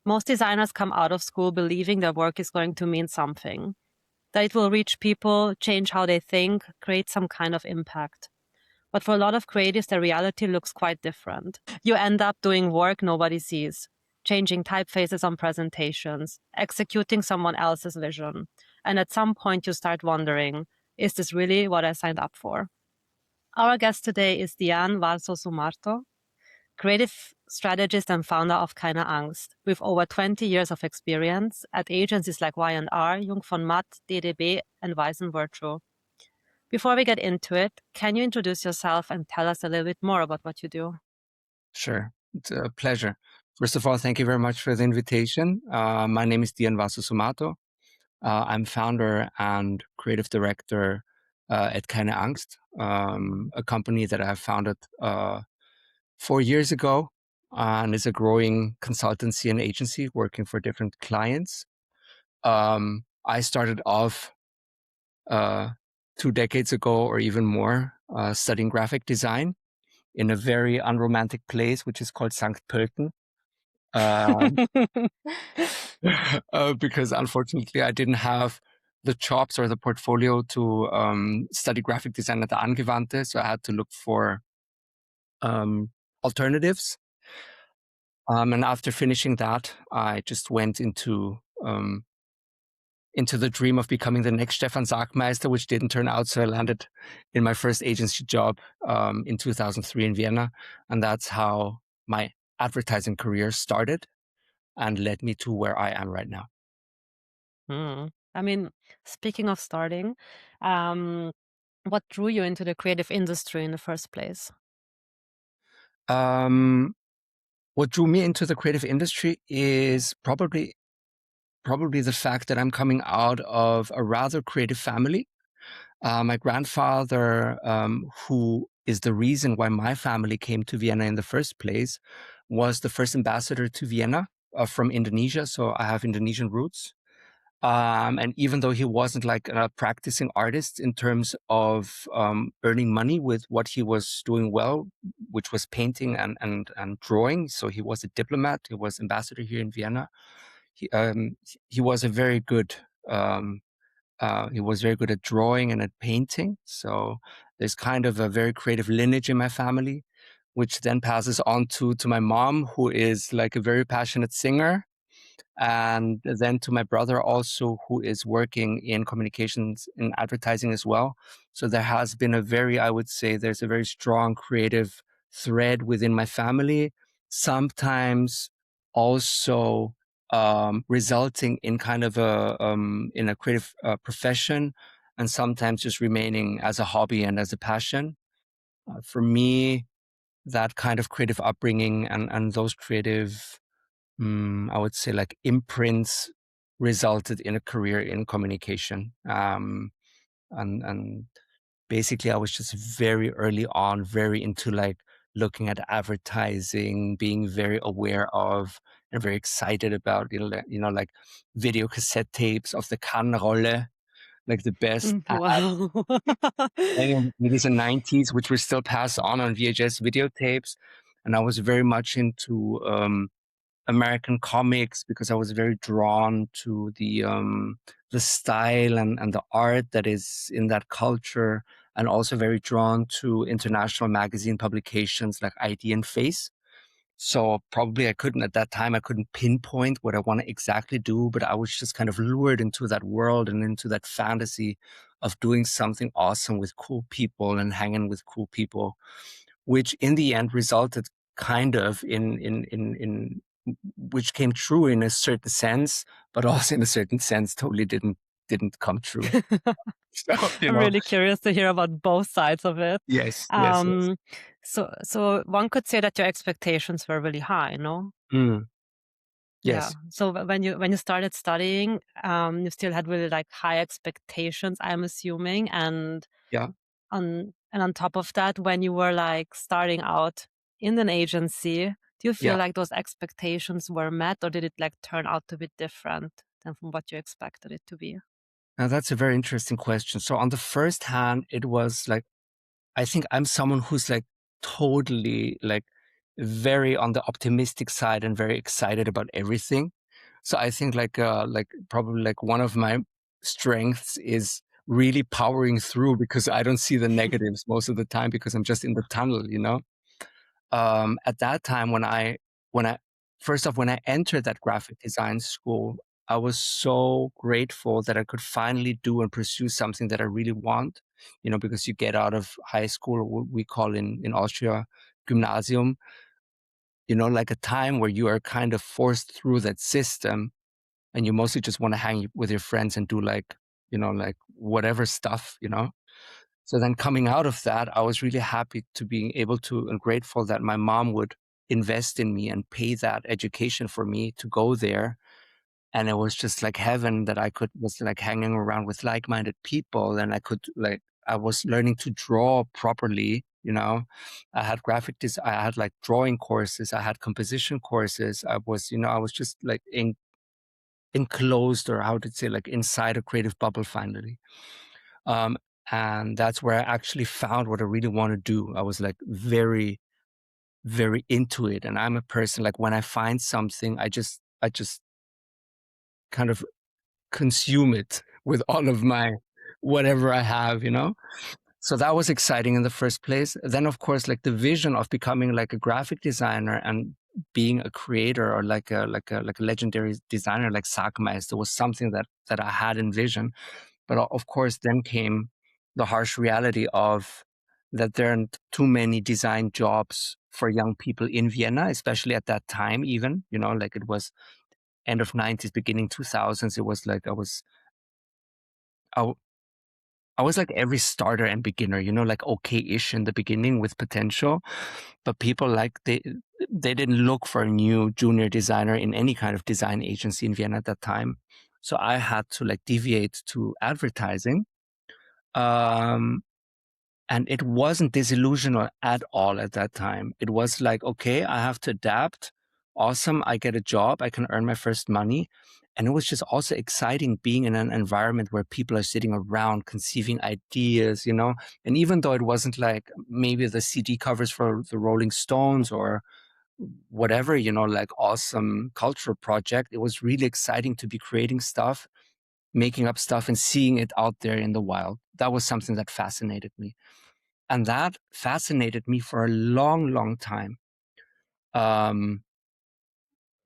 Most designers come out of school believing their work is going to mean something, that it will reach people, change how they think, create some kind of impact. But for a lot of creatives, the reality looks quite different. You end up doing work nobody sees, changing typefaces on presentations, executing someone else's vision. And at some point you start wondering, is this really what I signed up for? Our guest today is Dian Warsosumarto, creative strategist and founder of Keine Angst, with over 20 years of experience at agencies like Y&R, Jung von Matt, DDB, and Weiss and Virtue. Before we get into it, can you introduce yourself and tell us a little bit more about what you do? Sure. It's a pleasure. First of all, thank you very much for the invitation. My name is Dian Warsosumarto. I'm founder and creative director at Keine Angst, a company that I founded 4 years ago, and is a growing consultancy and agency working for different clients. I started off 2 decades ago or even more studying graphic design in a very unromantic place, which is called St. Pölten. Because unfortunately I didn't have the chops or the portfolio to study graphic design at the Angewandte, so I had to look for alternatives. And after finishing that, I just went into the dream of becoming the next Stefan Sackmeister, which didn't turn out. So I landed in my first agency job in 2003 in Vienna, and that's how my advertising career started and led me to where I am right now. I mean, speaking of starting, what drew you into the creative industry in the first place? What drew me into the creative industry is probably the fact that I'm coming out of a rather creative family. My grandfather, who is the reason why my family came to Vienna in the first place, was the first ambassador to Vienna from Indonesia. So I have Indonesian roots. And even though he wasn't like a practicing artist in terms of earning money with what he was doing well, which was painting and drawing, so he was a diplomat, he was ambassador here in Vienna. He was a very good he was very good at drawing and at painting. So there's kind of a very creative lineage in my family, which then passes on to my mom, who is like a very passionate singer. And then to my brother also, who is working in communications and advertising as well. So there has been I would say there's a very strong creative thread within my family, sometimes also resulting in kind of in a creative profession, and sometimes just remaining as a hobby and as a passion. For me, that kind of creative upbringing and those creative I would say like imprints resulted in a career in communication. And basically I was just very early on, very into like looking at advertising, being very aware of and very excited about, like video cassette tapes of the Kannrolle, like the best Wow. in the 80s and 90s, which were still passed on VHS videotapes. And I was very much into American comics because I was very drawn to the style and the art that is in that culture, and also very drawn to international magazine publications like ID and Face. So probably at that time I couldn't pinpoint what I want to exactly do, but I was just kind of lured into that world and into that fantasy of doing something awesome with cool people and hanging with cool people, which in the end resulted kind of in which came true in a certain sense, but also in a certain sense totally didn't come true. So, I'm really curious to hear about both sides of it. Yes, yes, yes. So one could say that your expectations were really high, no? Yeah. Yes. So when you started studying, you still had really like high expectations, I'm assuming, and Yeah. on top of that, when you were like starting out in an agency, do you feel Yeah. like those expectations were met, or did it like turn out to be different than from what you expected it to be? Now that's a very interesting question. So on the first hand, it was like, I think I'm someone who's like totally like very on the optimistic side and very excited about everything. So I think like probably like one of my strengths is really powering through because I don't see the negatives most of the time because I'm just in the tunnel, you know? At that time when I first off when I entered that graphic design school, I was so grateful that I could finally do and pursue something that I really want, you know, because you get out of high school, what we call in Austria gymnasium, you know, like a time where you are kind of forced through that system and you mostly just want to hang with your friends and do like, you know, like whatever stuff, you know. So then coming out of that, I was really happy to being able to and grateful that my mom would invest in me and pay that education for me to go there. And it was just like heaven that I could was like hanging around with like-minded people and I could like I was learning to draw properly, you know. I had I had like drawing courses, I had composition courses. I was, you know, I was just like enclosed or how to say like inside a creative bubble finally. Um, and that's where I actually found what I really want to do. I was like very, very into it. And I'm a person like when I find something, I just kind of consume it with all of my whatever I have, you know? So that was exciting in the first place. Then of course, like the vision of becoming like a graphic designer and being a creator or like a legendary designer like Sackmeister was something that I had envisioned. But of course, then came the harsh reality of that there aren't too many design jobs for young people in Vienna, especially at that time, even, you know, like it was end of 90s, beginning 2000s. It was like I, I was like every starter and beginner, you know, like okay-ish in the beginning with potential, but people like they didn't look for a new junior designer in any kind of design agency in Vienna at that time. So I had to like deviate to advertising. Um, And it wasn't disillusional at all at that time. It was like, okay, I have to adapt. Awesome. I get a job. I can earn my first money. And it was just also exciting being in an environment where people are sitting around conceiving ideas, you know? And even though it wasn't like maybe the CD covers for the Rolling Stones or whatever, you know, like awesome cultural project, it was really exciting to be creating stuff, making up stuff and seeing it out there in the wild. That was something that fascinated me. And that fascinated me for a long, long time. Um,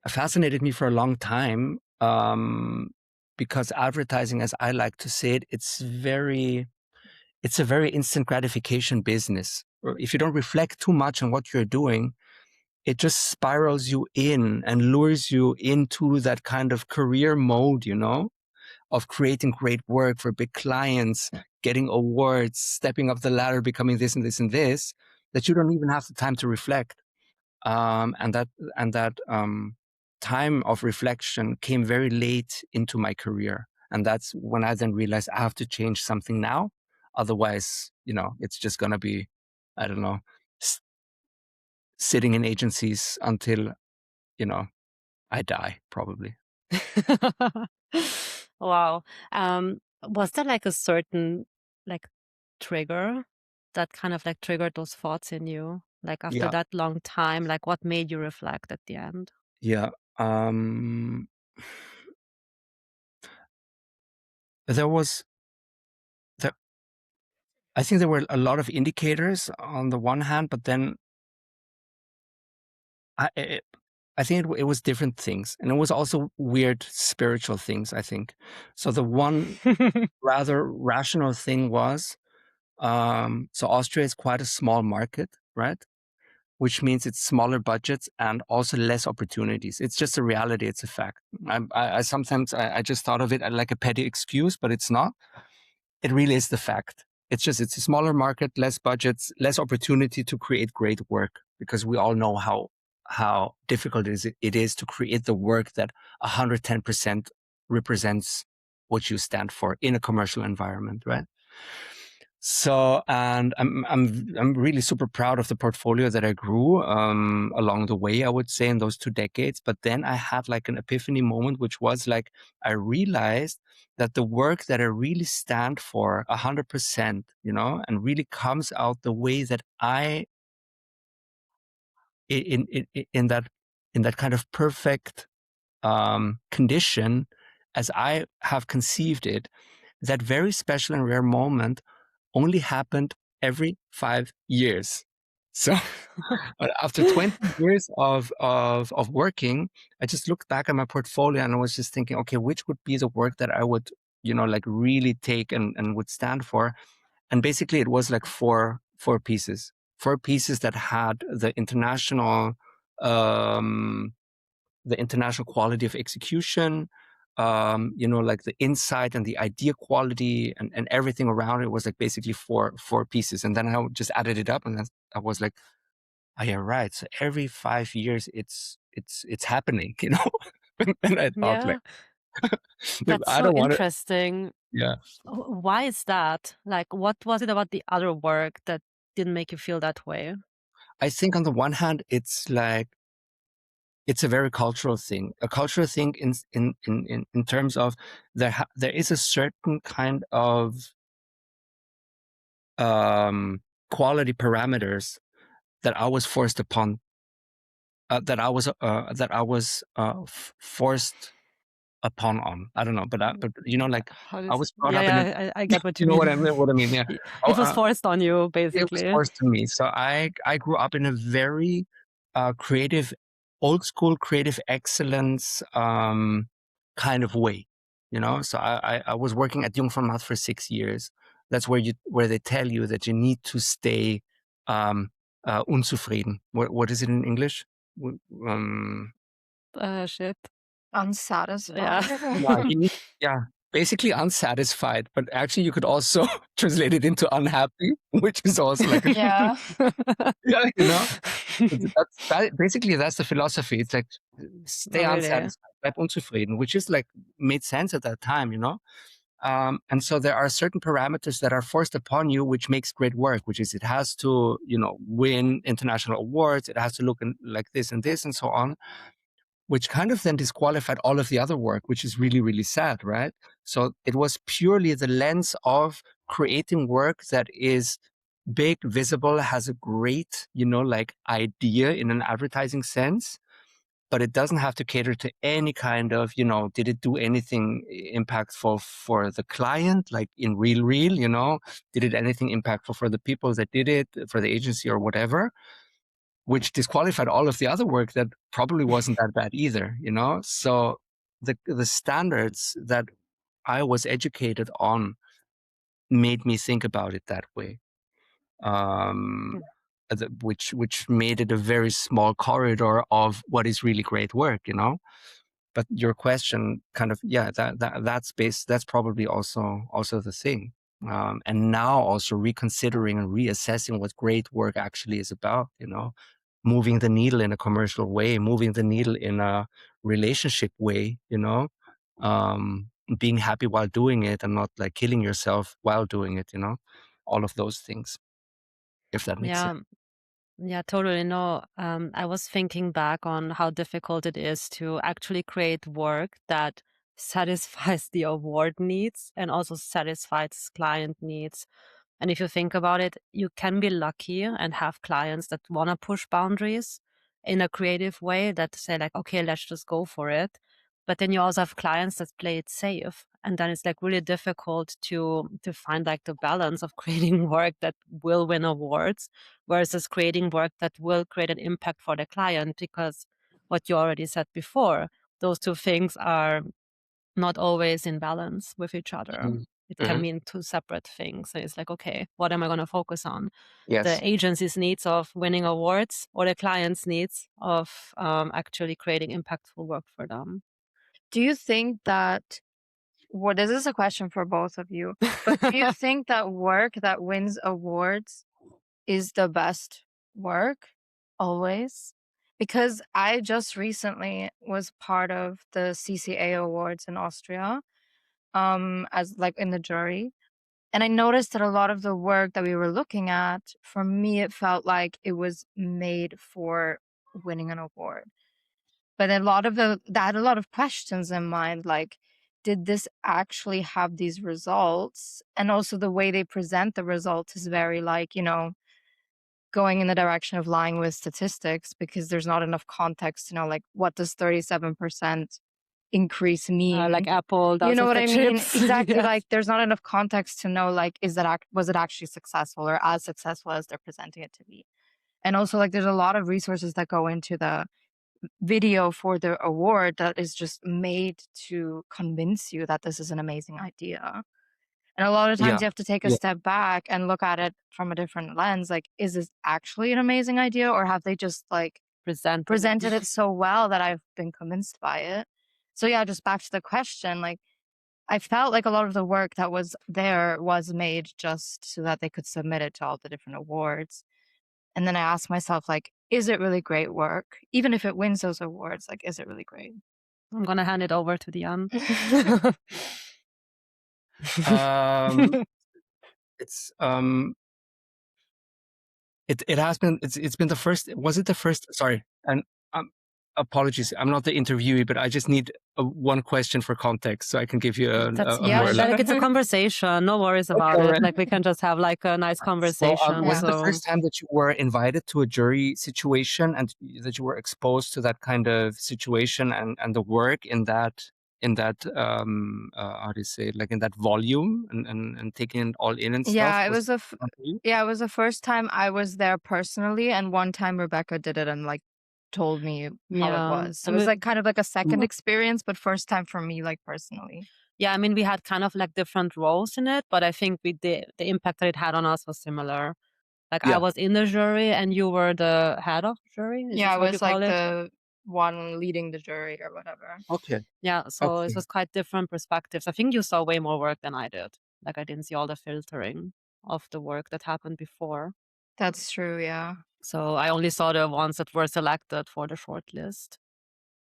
fascinated me for a long time because advertising, as I like to say it, it's a very instant gratification business. If you don't reflect too much on what you're doing, it just spirals you in and lures you into that kind of career mode, you know, of creating great work for big clients, getting awards, stepping up the ladder, becoming this and this and this, that you don't even have the time to reflect. And that time of reflection came very late into my career. And that's when I then realized I have to change something now. Otherwise, you know, it's just going to be, I don't know, s- sitting in agencies until, you know, I die, probably. Wow. Was there like a certain like trigger that kind of like triggered those thoughts in you? Like after Yeah. that long time, like what made you reflect at the end? Yeah. There was, there, I think there were a lot of indicators on the one hand, but then I, it, I think it was different things. And it was also weird spiritual things, I think. So the one rather rational thing was, so Austria is quite a small market, right? Which means it's smaller budgets and also less opportunities. It's just a reality. It's a fact. I sometimes I just thought of it like a petty excuse, but it's not. It really is the fact. It's just, it's a smaller market, less budgets, less opportunity to create great work because we all know how difficult it is to create the work that 110% represents what you stand for in a commercial environment, right? So, and I'm really super proud of the portfolio that I grew along the way, I would say, in those 2 decades. But then I had like an epiphany moment, which was like I realized that the work that I really stand for 100%, you know, and really comes out the way that I in that kind of perfect condition as I have conceived it, that very special and rare moment only happened every 5 years. So after 20 years of working, I just looked back at my portfolio and I was just thinking, okay, which would be the work that I would, like really take and would stand for? And basically it was like four pieces that had um, the international quality of execution, like the insight and the idea quality and everything around it was like basically four pieces. And then I just added it up and then I was like, oh yeah, right. So every 5 years it's happening, And I thought like, Yeah, that's I so don't want to, interesting. yeah. Why is that? Like, what was it about the other work that didn't make you feel that way? I think on the one hand, it's a very cultural thing, in terms of there is a certain kind of quality parameters that I was forced upon, forced upon on. I don't know, but like How I does was brought yeah, up in a, yeah, I get what you you know mean. what I mean? Yeah. It was Oh, forced on you, it was basically. forced to me. So I grew up in a very creative, old school creative excellence kind of way. So I was working at Jungformat for 6 years. That's where they tell you that you need to stay unzufrieden. What is it in English? Um, Shit. Yeah. Unsatisfied. yeah, yeah, basically unsatisfied, but actually you could also translate it into unhappy, which is also like a Yeah. yeah, basically that's the philosophy. It's like stay Oh, really? unsatisfied, bleib unzufrieden, which is like made sense at that time. And so there are certain parameters that are forced upon you, which makes great work, which is it has to, win international awards, it has to look like this and this and so on, which kind of then disqualified all of the other work, which is really, really sad, right? So it was purely the lens of creating work that is big, visible, has a great, like idea in an advertising sense, but it doesn't have to cater to any kind of, did it do anything impactful for the client, like in real, did it anything impactful for the people that did it, for the agency or whatever? Which disqualified all of the other work that probably wasn't that bad either. So the standards that I was educated on made me think about it that way. Um, which made it a very small corridor of what is really great work. But your question kind of, yeah, that's probably also the thing. And now also reconsidering and reassessing what great work actually is about, moving the needle in a commercial way, moving the needle in a relationship way, being happy while doing it and not like killing yourself while doing it, all of those things, if that makes sense. Yeah. Yeah, totally. No, I was thinking back on how difficult it is to actually create work that satisfies the award needs and also satisfies client needs. And if you think about it, you can be lucky and have clients that want to push boundaries in a creative way that say like, okay, let's just go for it. But then you also have clients that play it safe. And then it's like really difficult to find like the balance of creating work that will win awards versus creating work that will create an impact for the client, because what you already said before, those two things are not always in balance with each other. Mhm. It can Mhm. mean two separate things. So it's like, okay, what am I going to focus on? The Yes. agency's needs of winning awards or the client's needs of actually creating impactful work for them? Do you think that, well, this is a question for both of you, but do you think that work that wins awards is the best work always? Because I just recently was part of the CCA awards in Austria, as like in the jury. And I noticed that a lot of the work that we were looking at, for me, it felt like it was made for winning an award. But that had a lot of questions in mind, like, did this actually have these results? And also the way they present the results is very like, going in the direction of lying with statistics because there's not enough context to know, like, what does 37% increase mean? Like Apple You does know with what the I mean? chips. Exactly. Yes. Like, there's not enough context to know, like, was it actually successful or as successful as they're presenting it to be? And also, like, there's a lot of resources that go into the video for the award that is just made to convince you that this is an amazing idea. And a lot of times Yeah. you have to take a Yeah. step back and look at it from a different lens. Like, is this actually an amazing idea, or have they just like presented it so well that I've been convinced by it? So yeah, just back to the question, like, I felt like a lot of the work that was there was made just so that they could submit it to all the different awards. And then I asked myself, like, is it really great work? Even if it wins those awards, like, is it really great? I'm gonna hand it over to Dian. It's it has been it's been the first. Was it the first? Sorry, and apologies. I'm not the interviewee, but I just need one question for context so I can give you a Yeah, more. sure. Like, it's a conversation. No worries about Okay, it. right. Like, we can just have like a nice conversation. Was it the So first time that you were invited to a jury situation and that you were exposed to that kind of situation and the work in that how do you say it? Like in that volume and taking it all in and stuff? Yeah, it Was was the it fun for you? yeah, it was the first time I was there personally, and one time Rebecca did it and like told me how it yeah, was. So and it was we, like kind of like a second Mhm. experience, but first time for me, like personally. yeah, I mean, we had kind of like different roles in it, but I think the impact that it had on us was similar. Like, I Yeah. was in the jury and you were the head of jury. Is Yeah, this I what you was like call it? the one leading the jury or whatever. Okay. Yeah, so it Okay. was quite different perspectives. I think you saw way more work than I did. Like, I didn't see all the filtering of the work that happened before. That's true, yeah. So I only saw the ones that were selected for the shortlist,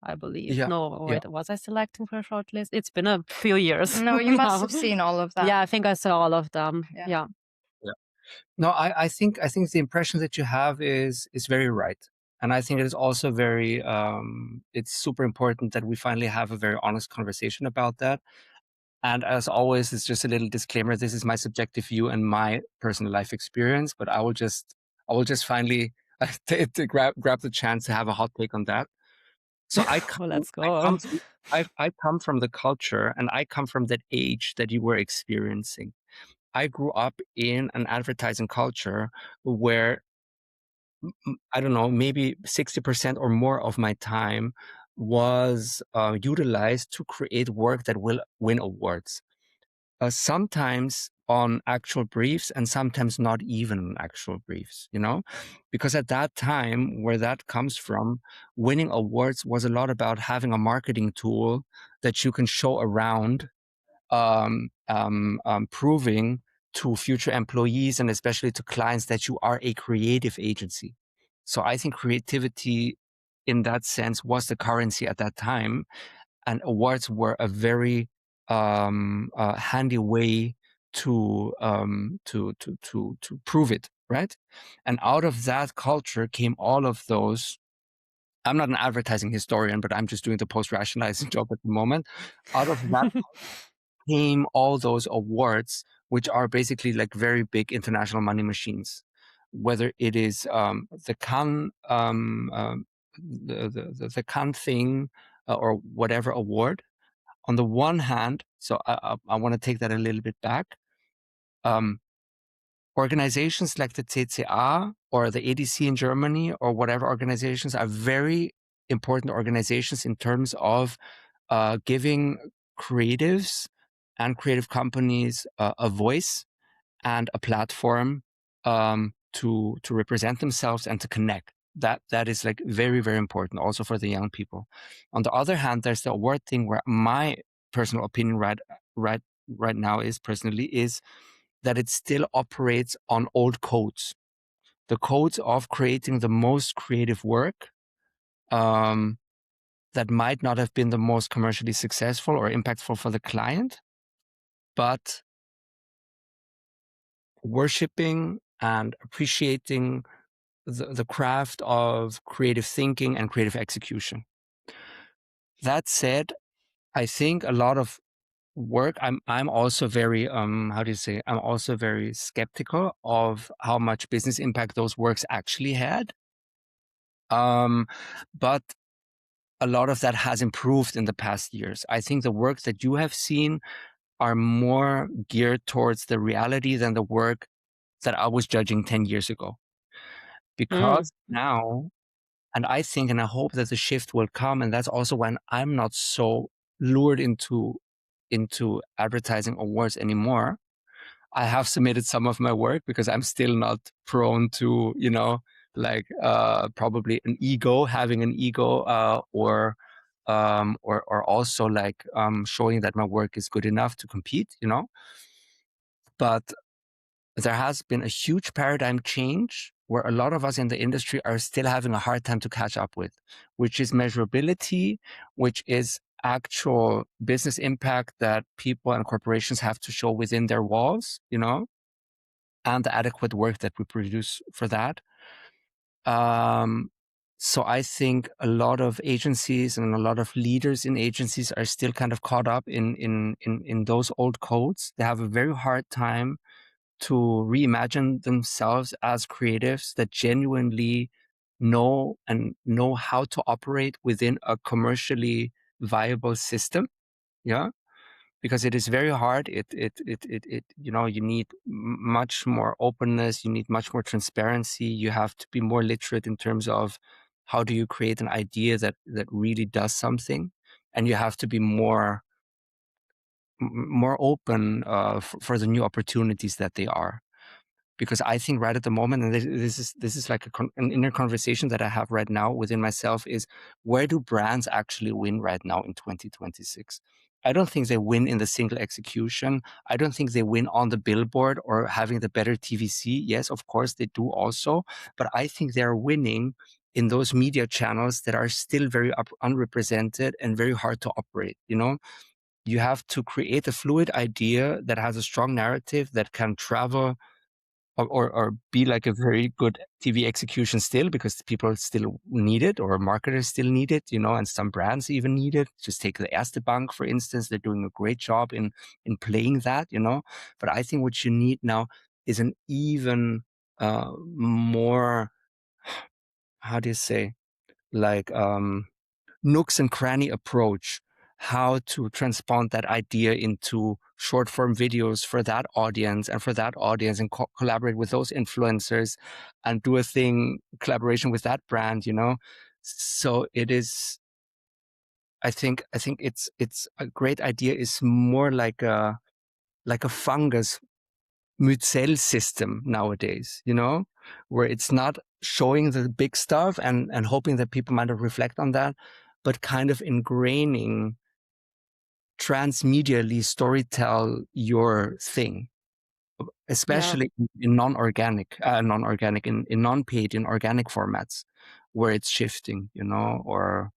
I believe. Yeah. No, Yeah. wait, was I selecting for a shortlist? It's been a few years No, you must now. have seen all of that. Yeah, I think I saw all of them. Yeah. Yeah. Yeah. No, I think the impression that you have is very right. And I think it is also very it's super important that we finally have a very honest conversation about that. And as always, it's just a little disclaimer. This is my subjective view and my personal life experience, but I will just finally grab the chance to have a hot take on that. So Well, let's go. I come from the culture and I come from that age that you were experiencing. I grew up in an advertising culture where I don't know, maybe 60% or more of my time was utilized to create work that will win awards. Sometimes on actual briefs and sometimes not even on actual briefs, you know? Because at that time, where that comes from, winning awards was a lot about having a marketing tool that you can show around, proving to future employees and especially to clients that you are a creative agency. So I think creativity in that sense was the currency at that time, and awards were a very handy way to prove it, right? And out of that culture came all of those. I'm not an advertising historian, but I'm just doing the post-rationalizing job at the moment. Out of that came all those awards, which are basically like very big international money machines. Whether it is the Cannes the Cannes thing or whatever award. On the one hand, so I want to take that a little bit back. Organizations like the CCA or the ADC in Germany or whatever organizations are very important organizations in terms of giving creatives and creative companies a voice and a platform to represent themselves and to connect. That is like very, very important also for the young people. On the other hand, there's the award thing where my personal opinion right now is that it still operates on old codes. The codes of creating the most creative work that might not have been the most commercially successful or impactful for the client, but worshiping and appreciating the craft of creative thinking and creative execution. That said, I think a lot of work, I'm also very how do you say, I'm also very skeptical of how much business impact those works actually had. But a lot of that has improved in the past years. I think the work that you have seen are more geared towards the reality than the work that I was judging 10 years ago. Mm. Because now, and I think and I hope that the shift will come, and that's also when I'm not so lured into advertising awards anymore. I have submitted some of my work because I'm still not prone to, like probably having an ego, or also like showing that my work is good enough to compete, But there has been a huge paradigm change where a lot of us in the industry are still having a hard time to catch up with, which is measurability, which is actual business impact that people and corporations have to show within their walls, and the adequate work that we produce for that. So I think a lot of agencies and a lot of leaders in agencies are still kind of caught up in those old codes. They have a very hard time to reimagine themselves as creatives that genuinely know how to operate within a commercially viable system. Yeah. Because it is very hard. You need much more openness. You need much more transparency. You have to be more literate in terms of how do you create an idea that really does something, and you have to be more open for the new opportunities that they are. Because I think right at the moment, and this is like an inner conversation that I have right now within myself, is where do brands actually win right now in 2026? I don't think they win in the single execution. I don't think they win on the billboard or having the better TVC. Yes, of course they do also, but I think they're winning in those media channels that are still very unrepresented and very hard to operate. You have to create a fluid idea that has a strong narrative that can travel or be like a very good TV execution still, because people still need it, or marketers still need it, and some brands even need it. Just take the Erste Bank, for instance. They're doing a great job in playing that, But I think what you need now is an even more, how do you say, like nooks and cranny approach, how to transpond that idea into short form videos for that audience and collaborate with those influencers and do a collaboration with that brand, So it is, I think it's a great idea is more like a fungus Mycel system nowadays, where it's not showing the big stuff and hoping that people might reflect on that, but kind of ingraining transmedially storytell your thing, especially in in non-paid, in organic formats, where it's shifting, or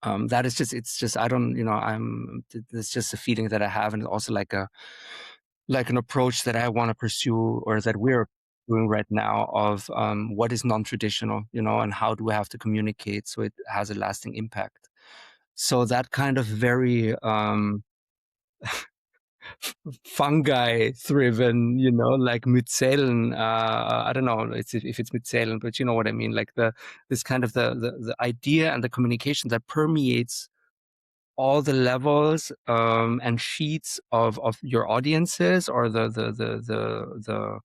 that is just, it's just, I don't, it's just a feeling that I have, and also like an approach that I want to pursue, or that we're doing right now, of what is non-traditional, and how do we have to communicate so it has a lasting impact. So that kind of very fungi-driven, like Mycelen. I don't know if it's Mycelen, but you know what I mean. Like this kind of the idea and the communication that permeates all the levels and sheets of your audiences, or the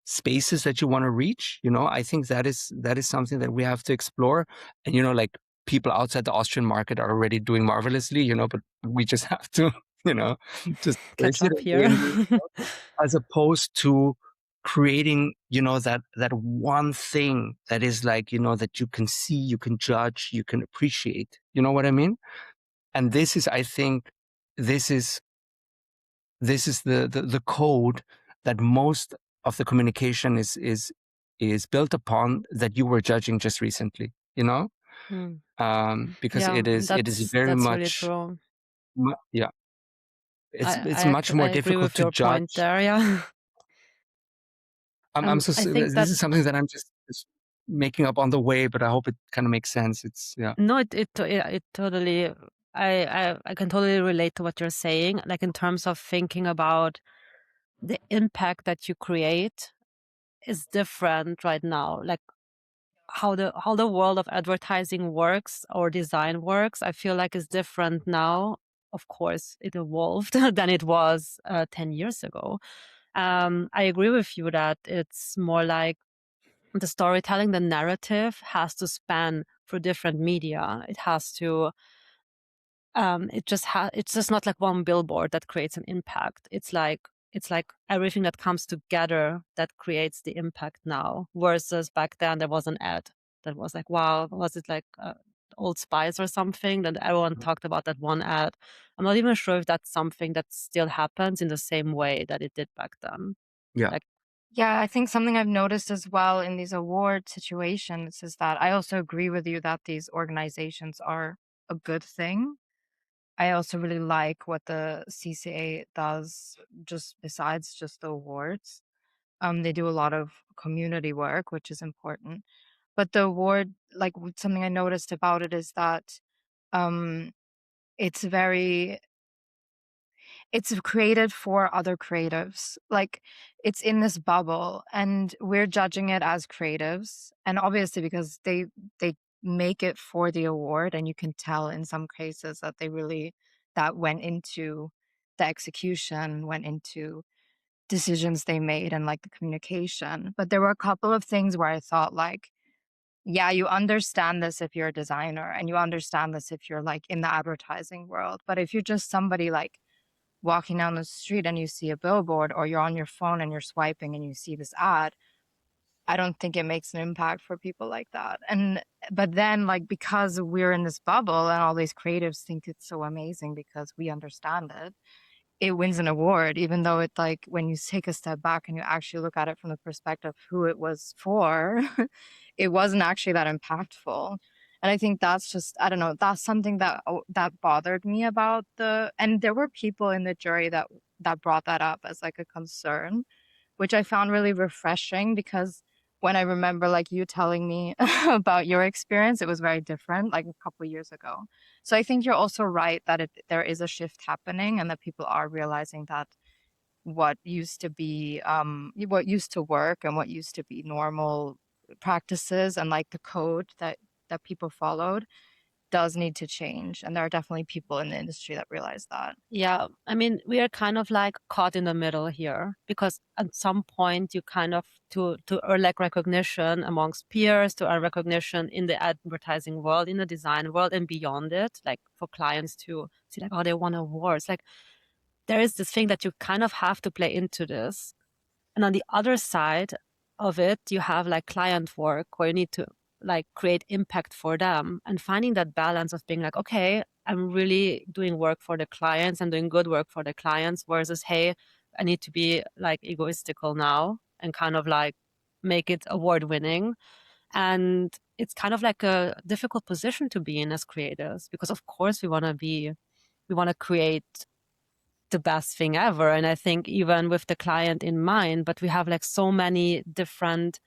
spaces that you want to reach. I think that is something that we have to explore. And like, people outside the Austrian market are already doing marvelously, but we just have to, just Catch place it up here. in, as opposed to creating, that one thing that is like, that you can see, you can judge, you can appreciate. You know what I mean? And this is, I think, this is the code that most of the communication is built upon, that you were judging just recently, Hmm. because Yeah, it is very that's really much, true. yeah, it's I much more agree difficult with to your point judge. there. Yeah, I'm and so I think this that is something that I'm just making up on the way, but I hope it kind of makes sense. It's, yeah. no, it totally I can totally relate to what you're saying. Like in terms of thinking about the impact that you create is different right now. Like how the world of advertising works or design works, I feel like is different now. Of course, it evolved than it was 10 years ago. I agree with you that it's more like the storytelling, the narrative has to span through different media. It has to it's just not like one billboard that creates an impact. It's like everything that comes together that creates the impact now, versus back then there was an ad that was like, wow, was it like Old Spice or something, that everyone talked about that one ad. I'm not even sure if that's something that still happens in the same way that it did back then. Yeah. Like, Yeah, I think something I've noticed as well in these award situations is that I also agree with you that these organizations are a good thing. I also really like what the CCA does just besides just the awards. They do a lot of community work, which is important. But the award, like something I noticed about it is that um, it's very it's created for other creatives. Like it's in this bubble and we're judging it as creatives. And obviously because they make it for the award and you can tell in some cases that they really that went into the execution, went into decisions they made and like the communication. But there were a couple of things where I thought like, yeah, you understand this if you're a designer and you understand this if you're like in the advertising world. But if you're just somebody like walking down the street and you see a billboard or you're on your phone and you're swiping and you see this ad, I don't think it makes an impact for people like that. And but then like because we're in this bubble and all these creatives think it's so amazing because we understand it, it wins an award, even though it's like when you take a step back and you actually look at it from the perspective of who it was for, it wasn't actually that impactful. And I think that's just, I don't know, that's something that that bothered me about the, and there were people in the jury that brought that up as like a concern, which I found really refreshing because when I remember like you telling me about your experience, it was very different, like a couple of years ago. So I think you're also right that there is a shift happening and that people are realizing that what used to be what used to work and what used to be normal practices and like the code that people followed does need to change. And there are definitely people in the industry that realize that. yeah, I mean, we are kind of like caught in the middle here because at some point you kind of to earn like recognition amongst peers, to earn recognition in the advertising world, in the design world, and beyond it, like for clients to see like, oh, they won awards. Like there is this thing that you kind of have to play into this. And on the other side of it, you have like client work where you need to like create impact for them, and finding that balance of being like, okay, I'm really doing work for the clients, I'm doing good work for the clients, versus, hey, I need to be like egoistical now and kind of like make it award winning. And it's kind of like a difficult position to be in as creators, because of course we want to create the best thing ever. And I think even with the client in mind, but we have like so many different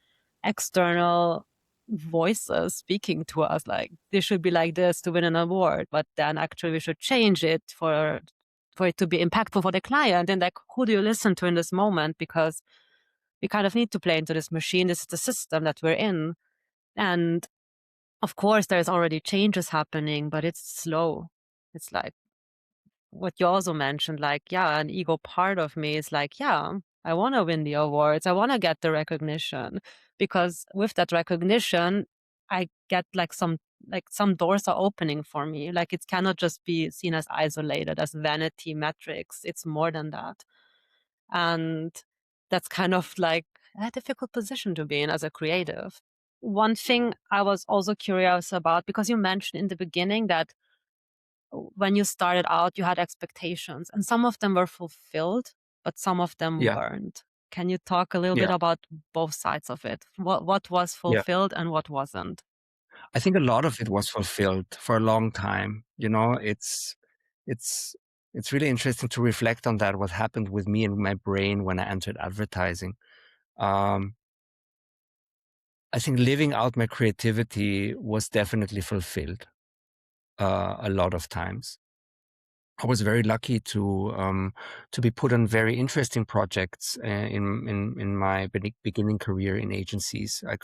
external voices speaking to us, like this should be like this to win an award, but then actually we should change it for it to be impactful for the client. And like, who do you listen to in this moment? Because we kind of need to play into this machine. This is the system that we're in. And of course there's already changes happening, but it's slow. It's like what you also mentioned, like, yeah, an ego part of me is like, yeah, I want to win the awards. I want to get the recognition, because with that recognition, I get like some doors are opening for me. Like it cannot just be seen as isolated as vanity metrics. It's more than that. And that's kind of like a difficult position to be in as a creative. One thing I was also curious about, because you mentioned in the beginning that when you started out, you had expectations and some of them were fulfilled, but some of them Yeah. weren't. Can you talk a little bit Yeah. about both sides of it? What was Yeah. fulfilled and what wasn't? I think a lot of it was fulfilled for a long time. You know, it's it's really interesting to reflect on that, what happened with me and my brain when I entered advertising. Um, I think living out my creativity was definitely fulfilled. a lot of times. I was very lucky to be put on very interesting projects in my beginning career in agencies. I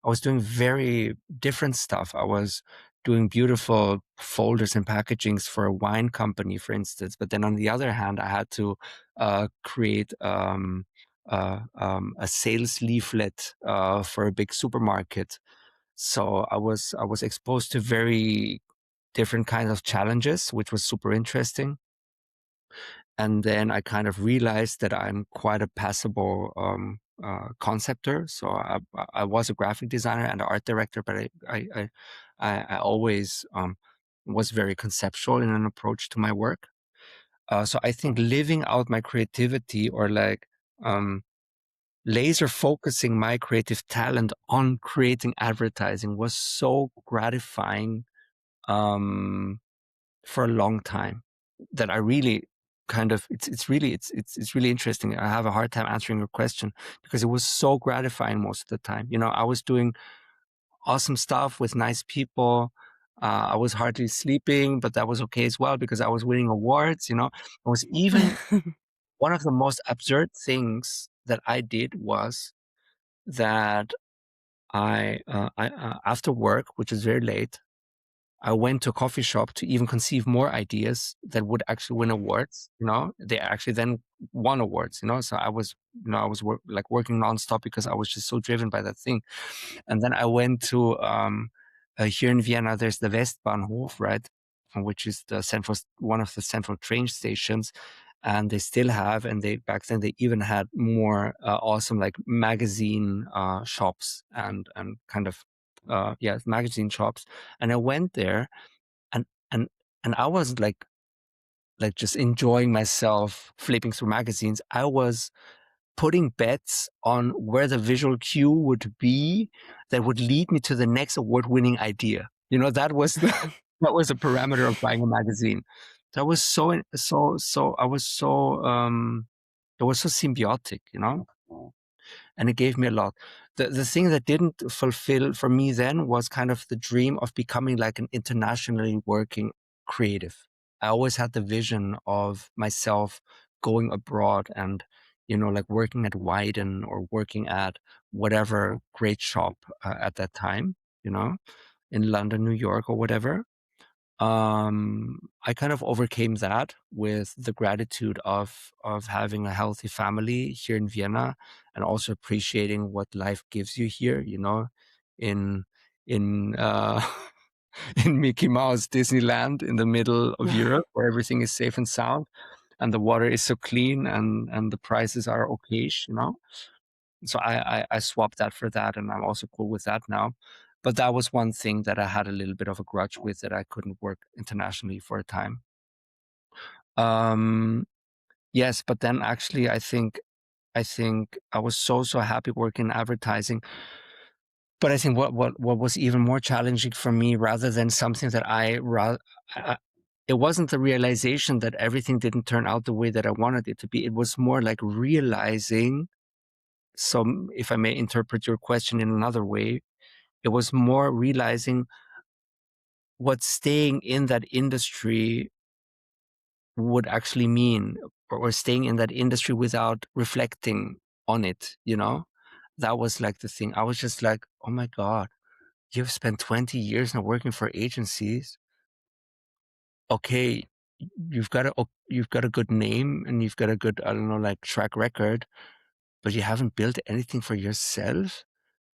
was doing very different stuff. I was doing beautiful folders and packagings for a wine company, for instance. But then on the other hand, I had to create a sales leaflet for a big supermarket. So I was exposed to very different kinds of challenges, which was super interesting. And then I kind of realized that I'm quite a passable conceptor. So I was a graphic designer and an art director, but I always was very conceptual in an approach to my work. So I think living out my creativity, or like laser focusing my creative talent on creating advertising, was so gratifying for a long time that I really kind of it's really interesting. I have a hard time answering your question because it was so gratifying most of the time. You know, I was doing awesome stuff with nice people. I was hardly sleeping, but that was okay as well because I was winning awards. You know, it was even one of the most absurd things that I did was that I after work, which is very late, I went to a coffee shop to even conceive more ideas that would actually win awards. You know, they actually then won awards. You know, so I was, working nonstop because I was just so driven by that thing. And then I went to here in Vienna. There's the Westbahnhof, right, which is one of the central train stations. And they still have, and back then they even had more awesome like magazine shops and kind of magazine shops. And I went there, and and I was like just enjoying myself flipping through magazines. I was putting bets on where the visual cue would be that would lead me to the next award-winning idea. You know, that was that was a parameter of buying a magazine. That was it was so symbiotic, you know, and it gave me a lot. The thing that didn't fulfill for me then was kind of the dream of becoming like an internationally working creative. I always had the vision of myself going abroad and, you know, like working at Wyden or working at whatever great shop at that time, you know, in London, New York, or whatever. I kind of overcame that with the gratitude of having a healthy family here in Vienna, and also appreciating what life gives you here, you know, in in in Mickey Mouse Disneyland in the middle of Europe, where everything is safe and sound, and the water is so clean, and the prices are okayish, you know. So I swapped that for that, and I'm also cool with that now. But that was one thing that I had a little bit of a grudge with, that I couldn't work internationally for a time. Yes, but then actually I think I was so happy working in advertising. But I think what was even more challenging for me, rather than something that it wasn't the realization that everything didn't turn out the way that I wanted it to be. It was more like realizing. So if I may interpret your question in another way, it was more realizing what staying in that industry would actually mean, or staying in that industry without reflecting on it, you know? That was like the thing. I was just like, oh my God, you've spent 20 years now working for agencies. Okay, you've got a good name, and you've got a good, I don't know, like track record, but you haven't built anything for yourself.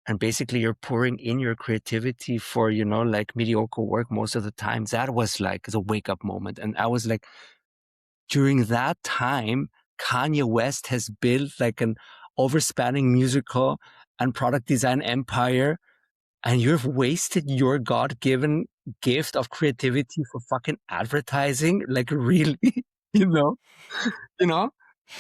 And basically you're pouring in your creativity for, you know, like mediocre work most of the time. That was like the wake up moment. And I was like, during that time, Kanye West has built like an overspanning musical and product design empire, and you've wasted your God-given gift of creativity for fucking advertising. Like, really? you know, you know,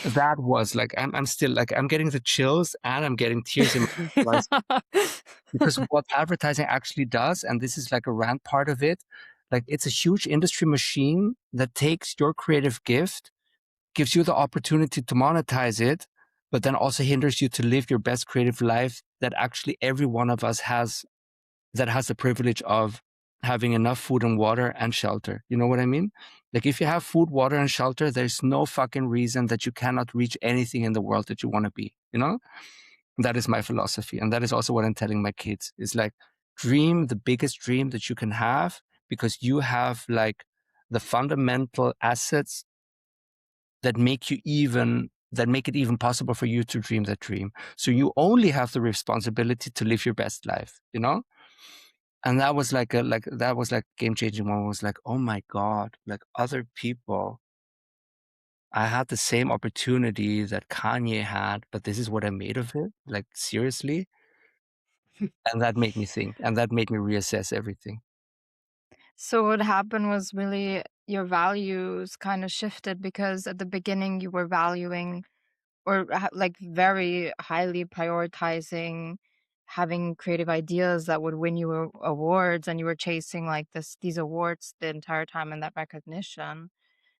that was like, I'm still like, I'm getting the chills and I'm getting tears in my eyes. Because what advertising actually does, and this is like a rant part of it, like it's a huge industry machine that takes your creative gift, gives you the opportunity to monetize it, but then also hinders you to live your best creative life that actually every one of us has, that has the privilege of having enough food and water and shelter. You know what I mean? Like if you have food, water, and shelter, there's no fucking reason that you cannot reach anything in the world that you want to be, you know? That is my philosophy. And that is also what I'm telling my kids. It's like, dream the biggest dream that you can have, because you have like the fundamental assets that make it even possible for you to dream that dream. So you only have the responsibility to live your best life, you know? And that was like game changing moment. Was like, oh my God, like other people, I had the same opportunity that Kanye had, but this is what I made of it. Like seriously. And that made me think, and that made me reassess everything. So what happened was really your values kind of shifted, because at the beginning you were valuing or like very highly prioritizing having creative ideas that would win you awards, and you were chasing like these awards the entire time and that recognition,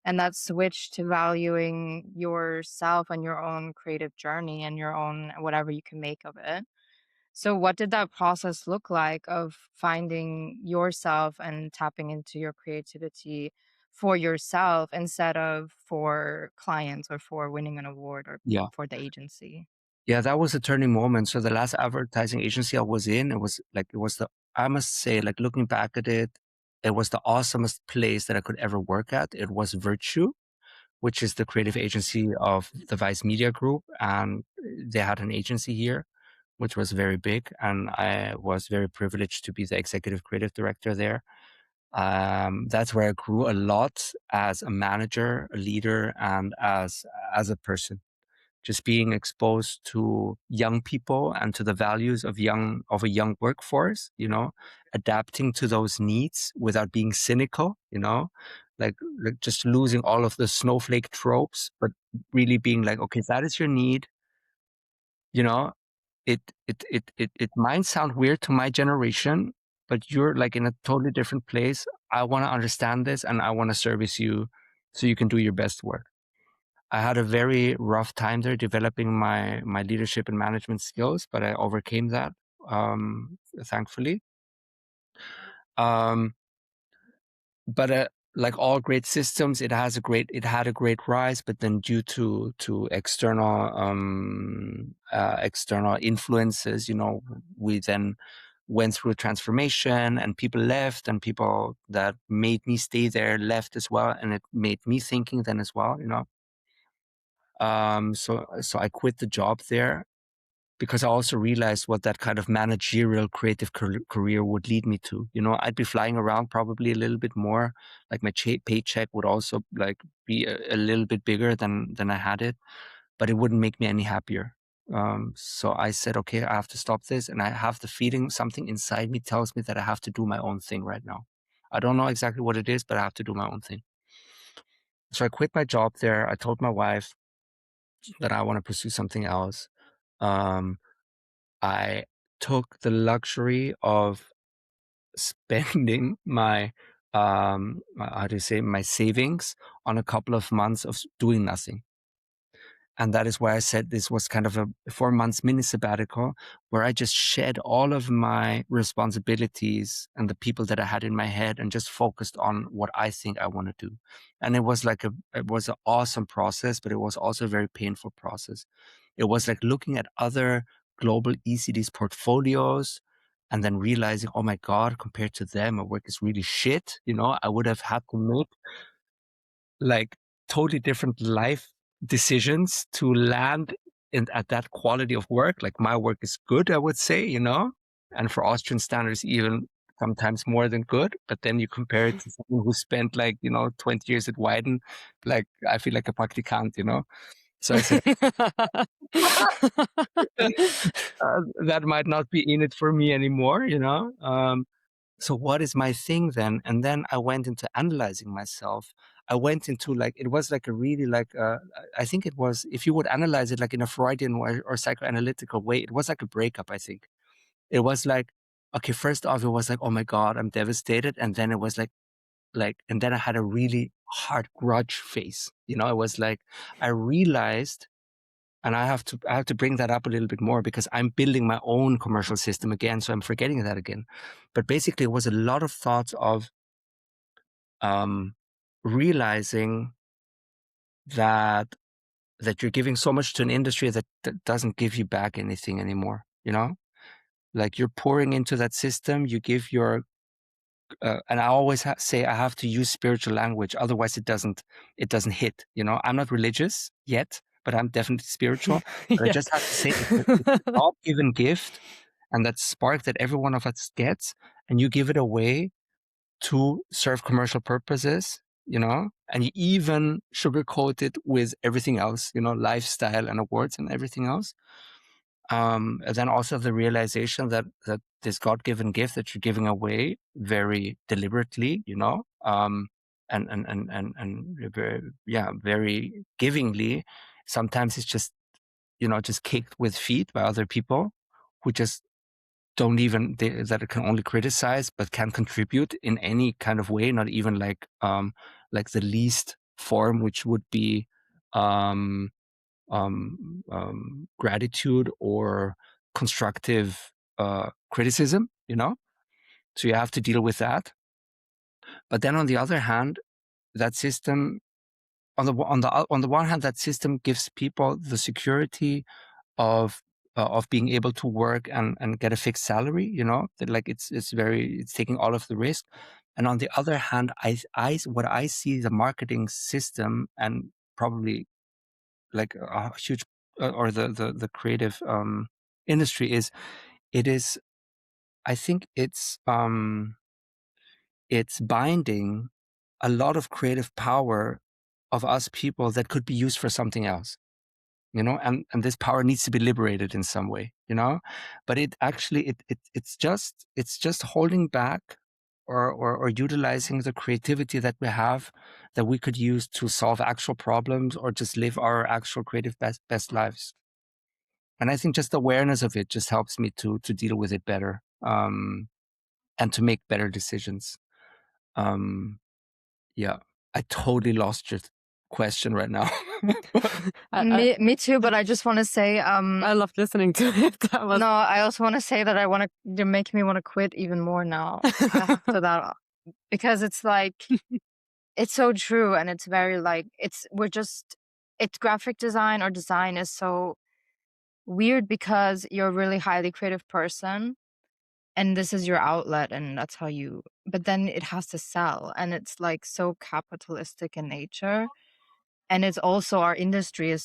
and that switched to valuing yourself and your own creative journey and your own whatever you can make of it. So what did that process look like of finding yourself and tapping into your creativity for yourself instead of for clients or for winning an award or Yeah. for the agency? Yeah, that was a turning moment. So the last advertising agency I was in, I must say, like looking back at it, it was the awesomest place that I could ever work at. It was Virtue, which is the creative agency of the Vice Media Group. And they had an agency here, which was very big. And I was very privileged to be the executive creative director there. That's where I grew a lot as a manager, a leader, and as a person. Just being exposed to young people and to the values of a young workforce, you know, adapting to those needs without being cynical, you know, like just losing all of the snowflake tropes, but really being like, okay, that is your need, you know. It might sound weird to my generation, but you're like in a totally different place. I want to understand this and I want to service you so you can do your best work. I had a very rough time there developing my leadership and management skills, but I overcame that, thankfully. Um, but like all great systems, it had a great rise, but then due to external influences, you know, we then went through a transformation, and people left, and people that made me stay there left as well, and it made me thinking then as well, you know. So I quit the job there because I also realized what that kind of managerial creative career would lead me to. You know, I'd be flying around probably a little bit more. Like my paycheck would also like be a little bit bigger than I had it, but it wouldn't make me any happier. So I said, okay, I have to stop this, and I have the feeling something inside me tells me that I have to do my own thing right now. I don't know exactly what it is, but I have to do my own thing. So I quit my job there. I told my wife that I want to pursue something else. Um, I took the luxury of spending my how do you say, my savings on a couple of months of doing nothing. And that is why I said this was kind of a 4 months mini sabbatical, where I just shed all of my responsibilities and the people that I had in my head and just focused on what I think I want to do. And it was an awesome process, but it was also a very painful process. It was like looking at other global ECD's portfolios and then realizing, oh my God, compared to them, my work is really shit. You know, I would have had to make like totally different life decisions to land at that quality of work. Like my work is good, I would say, you know, and for Austrian standards, even sometimes more than good. But then you compare it to someone who spent like, you know, 20 years at Wyden, like I feel like a practicant, you know. So I said, that might not be in it for me anymore, you know. So what is my thing then? And then I went into analyzing myself. I went into like, it was like a really like, I think it was, if you would analyze it like in a Freudian or psychoanalytical way, it was like a breakup, I think. It was like, okay, first off, it was like, oh my God, I'm devastated. And then it was and then I had a really hard grudge face. You know, it was like, I realized And I have to bring that up a little bit more because I'm building my own commercial system again, so I'm forgetting that again. But basically, it was a lot of thoughts of realizing that you're giving so much to an industry that doesn't give you back anything anymore. You know, like you're pouring into that system, you give your and I always say I have to use spiritual language, otherwise it doesn't hit. You know, I'm not religious yet, but I'm definitely spiritual. But I Yes. just have to say it's a God-given gift, and that spark that every one of us gets, and you give it away to serve commercial purposes. You know, and you even sugarcoat it with everything else. You know, lifestyle and awards and everything else. And then also the realization that this God-given gift that you're giving away very deliberately, you know, and very, very givingly. Sometimes it's just, you know, just kicked with feet by other people who just don't even that can only criticize but can contribute in any kind of way, not even like the least form, which would be gratitude or constructive criticism, you know? So you have to deal with that. But then on the other hand, that system, on the one hand, that system gives people the security of being able to work and get a fixed salary, you know, that like it's taking all of the risk. And on the other hand, what I see the marketing system and probably like a huge or the creative industry is, I think it's binding a lot of creative power of us people that could be used for something else, you know, and this power needs to be liberated in some way, you know. But it actually it's just holding back or utilizing the creativity that we have, that we could use to solve actual problems or just live our actual creative best lives. And I think just awareness of it just helps me to deal with it better, and to make better decisions. Yeah, I totally lost your question right now. Me too, but I just want to say, I loved listening to it. That was no, I also want to say that you're making me want to quit even more now after that, because it's like, it's so true. And it's very like, it's graphic design or design is so weird because you're a really highly creative person and this is your outlet and that's how but then it has to sell, and it's like so capitalistic in nature. And it's also, our industry is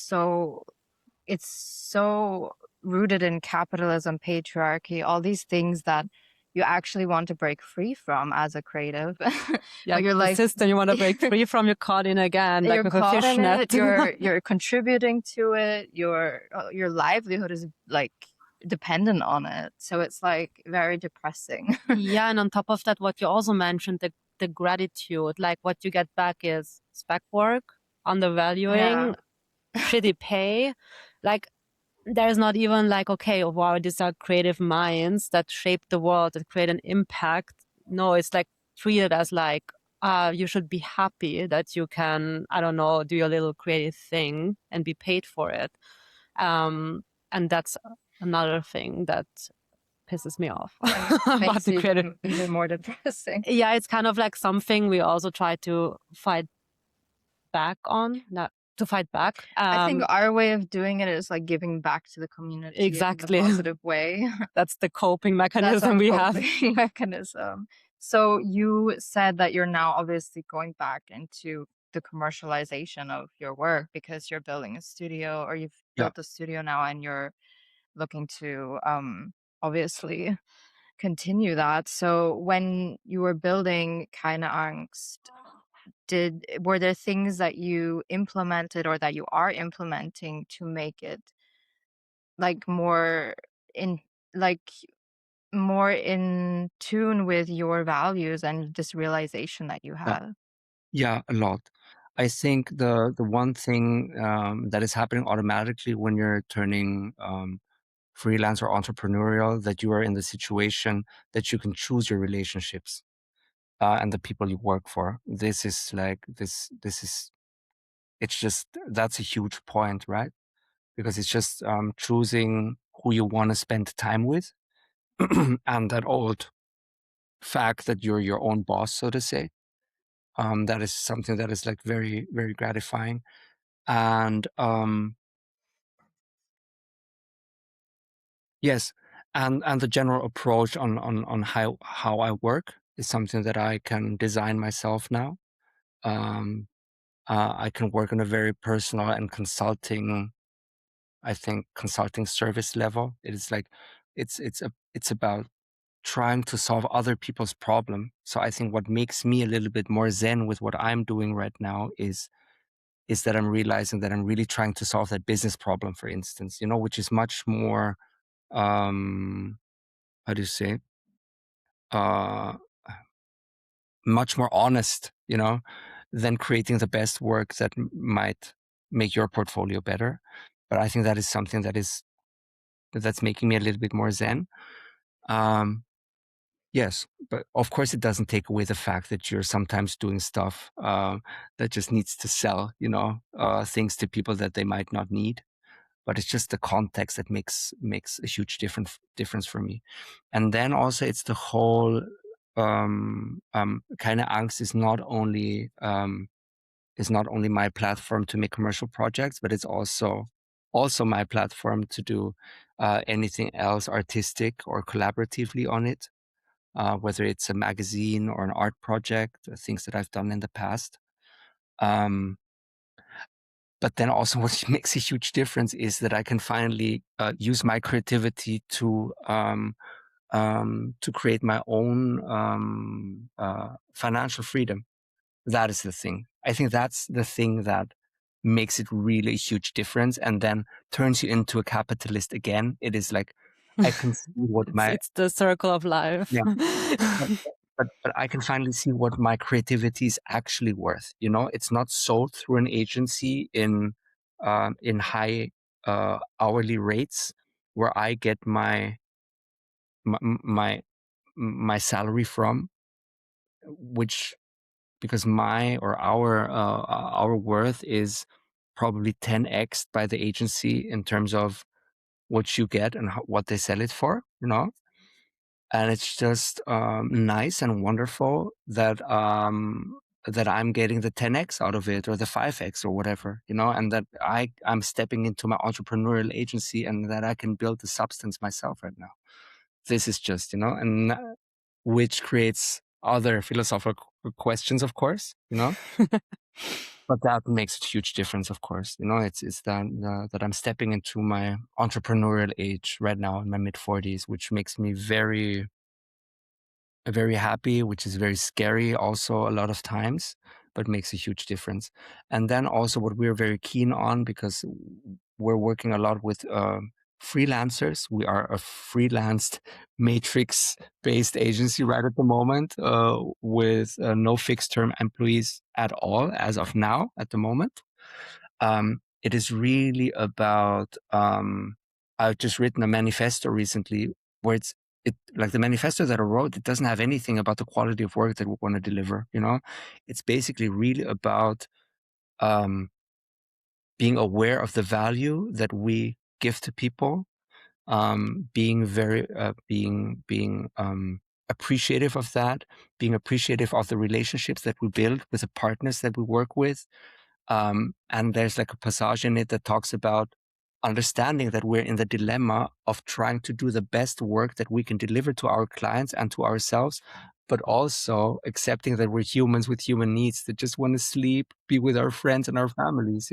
it's so rooted in capitalism, patriarchy, all these things that you actually want to break free from as a creative. yeah, But you're the like, system you want to break free from, you're caught in again, like you're with a caught in fishnet. it, you're contributing to it, your livelihood is like dependent on it. So it's like very depressing. Yeah, and on top of that, what you also mentioned, the gratitude, like what you get back is spec work, undervaluing, shitty pay. Like there's not even like, okay, oh, wow, these are creative minds that shape the world, that create an impact. No, it's like treated as like, you should be happy that you can, I don't know, do your little creative thing and be paid for it. And that's another thing that pisses me off about Makes the it creative. even more depressing. Yeah, it's kind of like something we also try to fight back on, not to fight back. I think our way of doing it is like giving back to the community Exactly. in a positive way. That's the coping That's mechanism our we have. coping mechanism. So you said that you're now obviously going back into the commercialization of your work because you're building a studio, or you've Yeah. built a studio now and you're looking to obviously continue that. So when you were building Keine Angst, were there things that you implemented or that you are implementing to make it like more in like more in tune with your values and this realization that you have? Yeah, a lot. I think the one thing that is happening automatically when you're turning freelance or entrepreneurial, that you are in the situation that you can choose your relationships and the people you work for. This is like this is it's just, that's a huge point, right? because it's just choosing who you want to spend time with. And that old fact that you're your own boss, so to say, that is something that is like very, very gratifying. And yes, and the general approach on how I work is something that I can design myself now. I can work on a very personal and consulting service level. It is like it's about trying to solve other people's problem. So I think what makes me a little bit more zen with what I'm doing right now is that I'm realizing that I'm really trying to solve that business problem, for instance, which is much more how do you say much more honest, than creating the best work that might make your portfolio better. But I think that is something that's making me a little bit more zen. Yes, but of course it doesn't take away the fact that you're sometimes doing stuff that just needs to sell, things to people that they might not need. But it's just the context that makes a huge difference for me. And then also it's the whole kind of angst is not only my platform to make commercial projects, but it's also my platform to do anything else artistic or collaboratively on it, whether it's a magazine or an art project, things that I've done in the past. But then also what makes a huge difference is that I can finally use my creativity to create my own financial freedom. That is the thing. I think that's the thing that makes it really a huge difference, and then turns you into a capitalist again. It is like I can see what it's the circle of life. Yeah. But I can finally see what my creativity is actually worth. It's not sold through an agency in high hourly rates where I get my salary from, which because our worth is probably 10x by the agency in terms of what you get and what they sell it for. And it's just nice and wonderful that that I'm getting the 10x out of it or the 5x or whatever, and that I'm stepping into my entrepreneurial agency and that I can build the substance myself right now. This is just, and which creates other philosophical questions, of course, but that makes a huge difference, of course. It's that I'm stepping into my entrepreneurial age right now in my mid-40s, which makes me very, very happy, which is very scary also a lot of times, but makes a huge difference. And then also what we're very keen on, because we're working a lot with freelancers. We are a freelanced matrix-based agency right at the moment with no fixed-term employees at all as of now at the moment. It is really about, I've just written a manifesto recently where it's like the manifesto that I wrote, it doesn't have anything about the quality of work that we want to deliver. It's basically really about being aware of the value that we give to people, being very being appreciative of that, being appreciative of the relationships that we build with the partners that we work with. And there's like a passage in it that talks about understanding that we're in the dilemma of trying to do the best work that we can deliver to our clients and to ourselves, but also accepting that we're humans with human needs that just want to sleep, be with our friends and our families,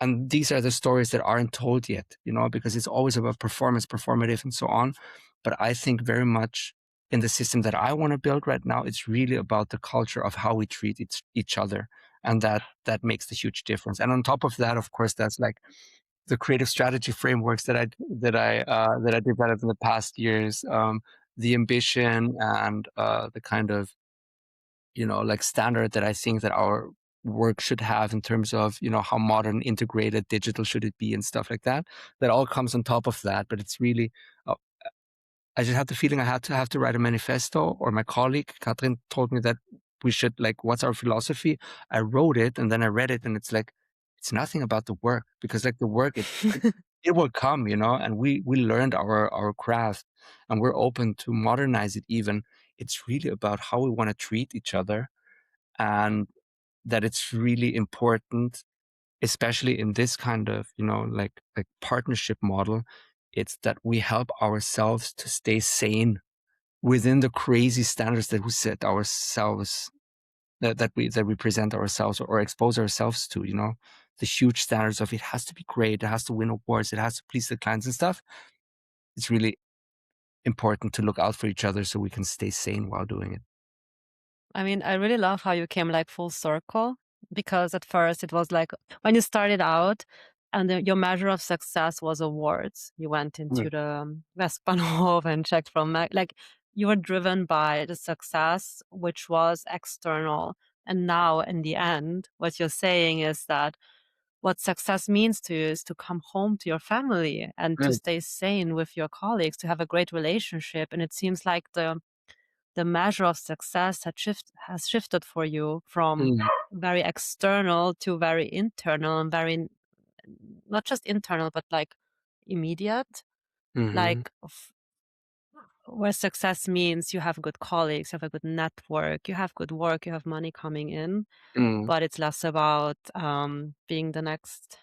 And these are the stories that aren't told yet, because it's always about performance, performative, and so on. But I think very much in the system that I want to build right now, it's really about the culture of how we treat each other. And that makes the huge difference. And on top of that, of course, that's like the creative strategy frameworks that I developed in the past years, the ambition and the kind of like standard that I think that our work should have in terms of how modern, integrated, digital should it be and stuff like that. That all comes on top of that. But it's really I just had the feeling I had to write a manifesto, or my colleague Katrin told me that we should, like, what's our philosophy? I wrote it and then I read it and it's like, it's nothing about the work, because like the work, it will come, and we learned our craft, and we're open to modernize it even. It's really about how we want to treat each other, and that it's really important, especially in this kind of, like partnership model. It's that we help ourselves to stay sane within the crazy standards that we set ourselves, that we present ourselves or expose ourselves to, the huge standards of it has to be great, it has to win awards, it has to please the clients and stuff. It's really important to look out for each other so we can stay sane while doing it. I mean, I really love how you came like full circle, because at first it was like when you started out and your measure of success was awards. You went into the Westbahnhof and checked from like you were driven by the success, which was external. And now in the end, what you're saying is that what success means to you is to come home to your family and to Mm, stay sane with your colleagues, to have a great relationship. And it seems like the measure of success has shifted for you from mm, very external to very internal, and very not just internal but like immediate, mm-hmm, like where success means you have good colleagues, you have a good network, you have good work, you have money coming in, mm, but it's less about being the next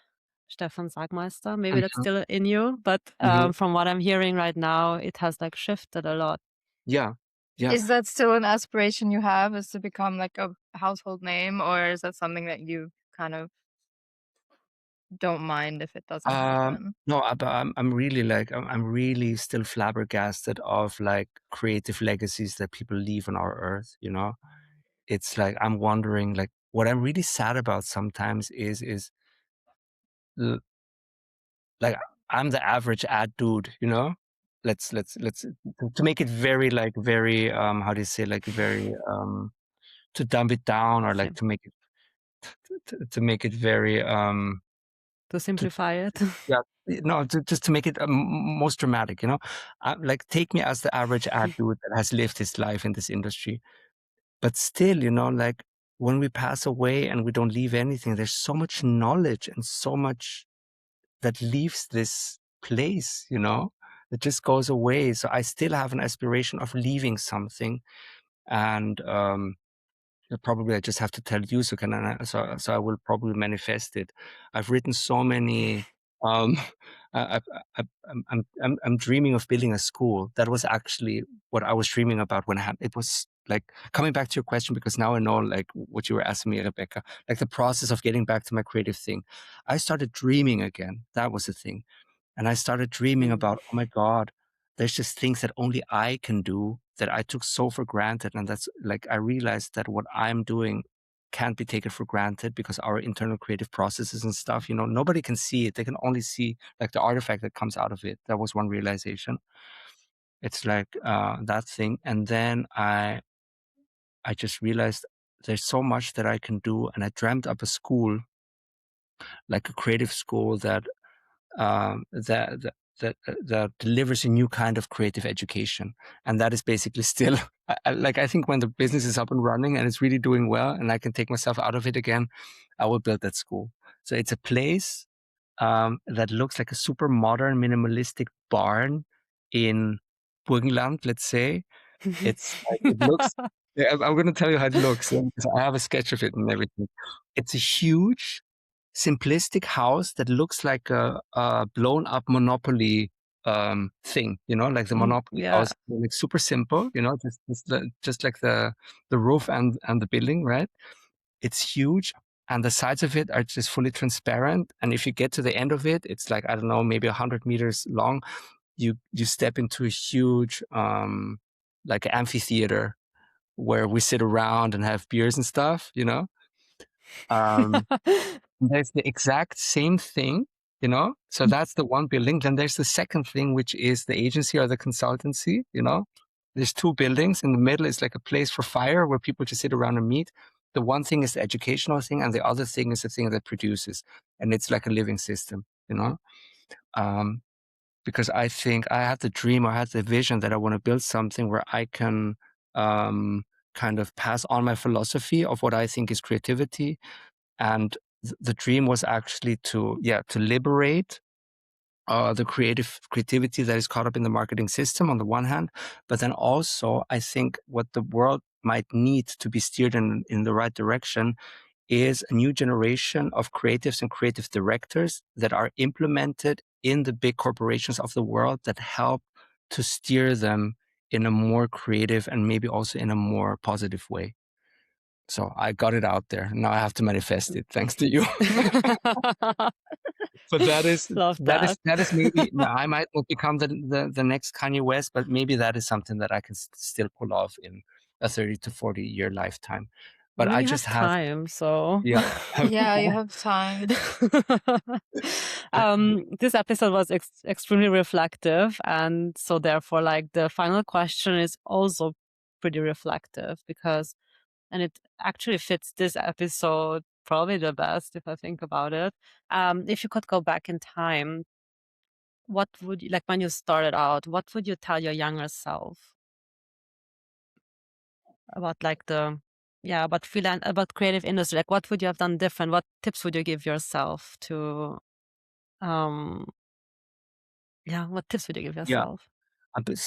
Stefan Sagmeister. Maybe that's mm-hmm, still in you, but mm-hmm. from what I'm hearing right now, it has like shifted a lot. Yeah, yeah. Is that still an aspiration you have, is to become like a household name, or is that something that you kind of don't mind if it doesn't happen? No, but I'm really like I'm really still flabbergasted of like creative legacies that people leave on our earth. It's like I'm wondering, like what I'm really sad about sometimes is l- like I'm the average ad dude. Let's to make it very like very how do you say, like very to dumb it down, or like Sim- to make it very to to simplify it. yeah, no, just to make it most dramatic, like take me as the average ad dude that has lived his life in this industry, but still, like when we pass away and we don't leave anything, there's so much knowledge and so much that leaves this place, that just goes away. So I still have an aspiration of leaving something, and probably I just have to tell you, so I will probably manifest it. I've written so many. Um, I'm dreaming of building a school. That was actually what I was dreaming about when it was like coming back to your question, because now I know like what you were asking me, Rebecca, like the process of getting back to my creative thing. I started dreaming again. That was the thing. And I started dreaming Mm. about, oh my God, there's just things that only I can do that I took so for granted. And that's like, I realized that what I'm doing can't be taken for granted, because our internal creative processes and stuff, nobody can see it. They can only see like the artifact that comes out of it. That was one realization. It's like that thing. And then I just realized there's so much that I can do. And I dreamt up a school, like a creative school that delivers a new kind of creative education. And that is basically still I think when the business is up and running and it's really doing well and I can take myself out of it again, I will build that school. So it's a place that looks like a super modern minimalistic barn in Burgenland, let's say. It's like, it looks, yeah, I'm going to tell you how it looks, because I have a sketch of it and everything. It's a huge simplistic house that looks like a blown up Monopoly thing, like the Monopoly Yeah. house, like super simple, just like the roof and the building, right? It's huge, and the sides of it are just fully transparent. And if you get to the end of it, it's like, I don't know, maybe 100 meters long. You step into a huge like amphitheater where we sit around and have beers and stuff. Um, there's the exact same thing. So that's the one building. Then there's the second thing, which is the agency or the consultancy. There's two buildings. In the middle is like a place for fire where people just sit around and meet. The one thing is the educational thing, and the other thing is the thing that produces. And it's like a living system. Um, because I think I had the dream, or I had the vision that I want to build something where I can kind of pass on my philosophy of what I think is creativity, and the dream was actually to liberate the creativity that is caught up in the marketing system on the one hand, but then also I think what the world might need to be steered in the right direction is a new generation of creatives and creative directors that are implemented in the big corporations of the world that help to steer them in a more creative and maybe also in a more positive way. So I got it out there. Now I have to manifest it, thanks to you. But Love that. that is maybe I might not become the next Kanye West, but maybe that is something that I can still pull off in a 30 to 40 year lifetime. But I You just have time, so yeah. Yeah, you have time. This episode was extremely reflective, and so therefore, like, the final question is also pretty reflective and it actually fits this episode probably the best if I think about it. If you could go back in time, what would you, like, when you started out, what would you tell your younger self about, like, about creative industry? Like, what would you have done different? What tips would you give yourself to um what tips would you give Yeah. yourself? But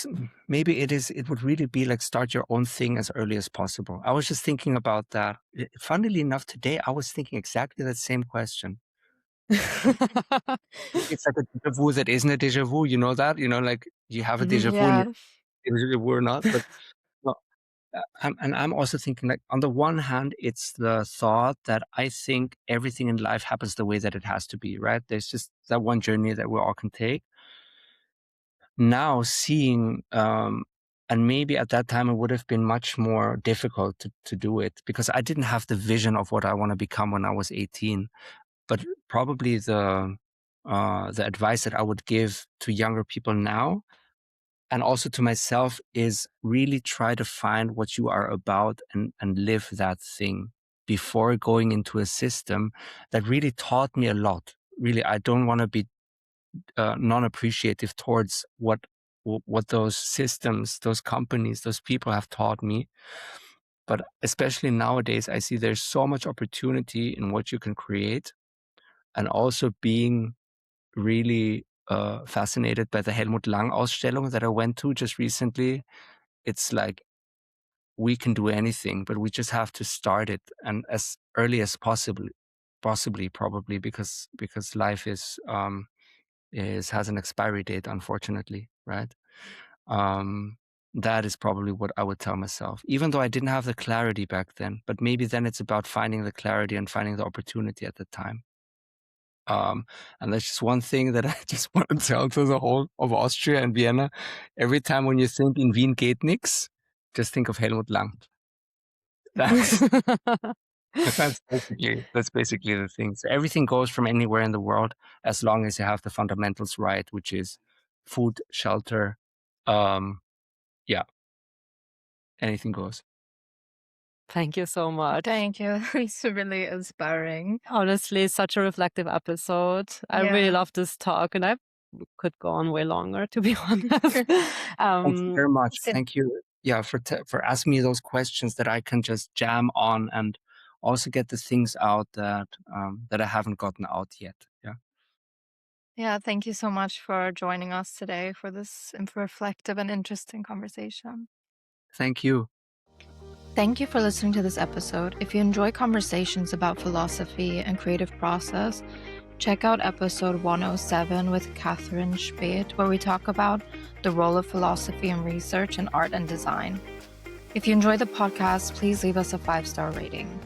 maybe it would really be like start your own thing as early as possible. I was just thinking about that. Funnily enough, today I was thinking exactly that same question. It's like a déjà vu that isn't a déjà vu. You know that? You know, like you have a déjà vu and Yeah. it was déjà vu or not. But no, I'm also thinking, like, on the one hand, it's the thought that I think everything in life happens the way that it has to be, right? There's just that one journey that we all can take. Now seeing, and maybe at that time it would have been much more difficult to do it because I didn't have the vision of what I want to become when I was 18. But probably the advice that I would give to younger people now and also to myself is really try to find what you are about and live that thing before going into a system that really taught me a lot. Really, I don't want to be non-appreciative towards what those systems, those companies, those people have taught me. But especially nowadays, I see there's so much opportunity in what you can create, and also being really fascinated by the Helmut Lang Ausstellung that I went to just recently. It's like we can do anything, but we just have to start it, and as early as possibly probably because life is has an expiry date, unfortunately, right? That is probably what I would tell myself, even though I didn't have the clarity back then. But maybe then it's about finding the clarity and finding the opportunity at the time. And that's just one thing that I just want to tell to the whole of Austria and Vienna. Every time when you think in Wien geht nix, just think of Helmut Lang. That's that's basically the thing. So everything goes from anywhere in the world as long as you have the fundamentals right, which is food, shelter, yeah, anything goes. Thank you so much. Thank you. It's really inspiring. Honestly, such a reflective episode. I really Yeah. love this talk, and I could go on way longer, to be honest. Thank you very much. Sit- Thank you, yeah, for asking me those questions that I can just jam on and also get the things out that that I haven't gotten out yet. Yeah. Yeah, thank you so much for joining us today for this reflective and interesting conversation. Thank you. Thank you for listening to this episode. If you enjoy conversations about philosophy and creative process, check out episode 107 with Catherine Speth, where we talk about the role of philosophy in research in art and design. If you enjoy the podcast, please leave us a 5-star rating.